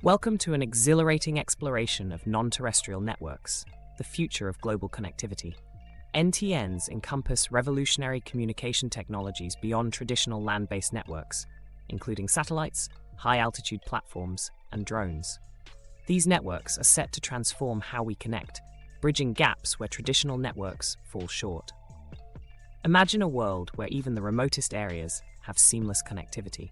Welcome to an exhilarating exploration of non-terrestrial networks, the future of global connectivity. NTNs encompass revolutionary communication technologies beyond traditional land-based networks, including satellites, high-altitude platforms, and drones. These networks are set to transform how we connect, bridging gaps where traditional networks fall short. Imagine a world where even the remotest areas have seamless connectivity.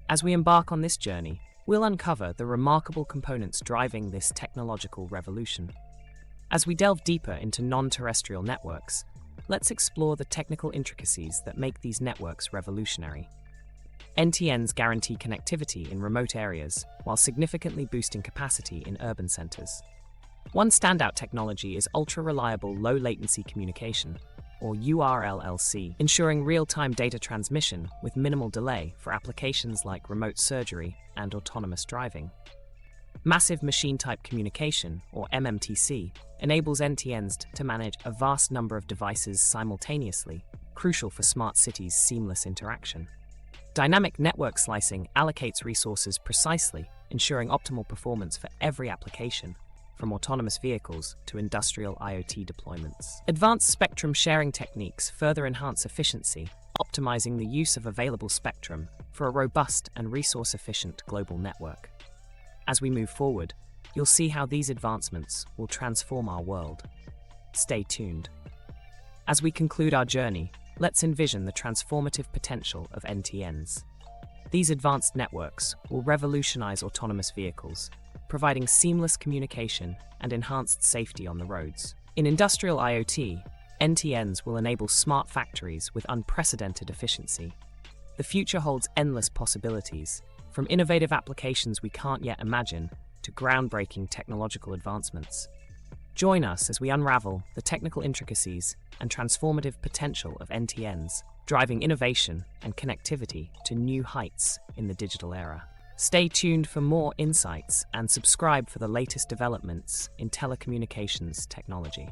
As we embark on this journey, we'll uncover the remarkable components driving this technological revolution. As we delve deeper into non-terrestrial networks, let's explore the technical intricacies that make these networks revolutionary. NTNs guarantee connectivity in remote areas while significantly boosting capacity in urban centers. One standout technology is ultra-reliable low-latency communication, or URLLC, ensuring real-time data transmission with minimal delay for applications like remote surgery and autonomous driving. Massive Machine-Type Communication, or MMTC, enables NTNs to manage a vast number of devices simultaneously, crucial for smart cities' seamless interaction. Dynamic network slicing allocates resources precisely, ensuring optimal performance for every application, from autonomous vehicles to industrial IoT deployments. Advanced spectrum sharing techniques further enhance efficiency, optimizing the use of available spectrum for a robust and resource-efficient global network. As we move forward, you'll see how these advancements will transform our world. Stay tuned. As we conclude our journey, let's envision the transformative potential of NTNs. These advanced networks will revolutionize autonomous vehicles, providing seamless communication and enhanced safety on the roads. In industrial IoT, NTNs will enable smart factories with unprecedented efficiency. The future holds endless possibilities, from innovative applications we can't yet imagine to groundbreaking technological advancements. Join us as we unravel the technical intricacies and transformative potential of NTNs, driving innovation and connectivity to new heights in the digital era. Stay tuned for more insights and subscribe for the latest developments in telecommunications technology.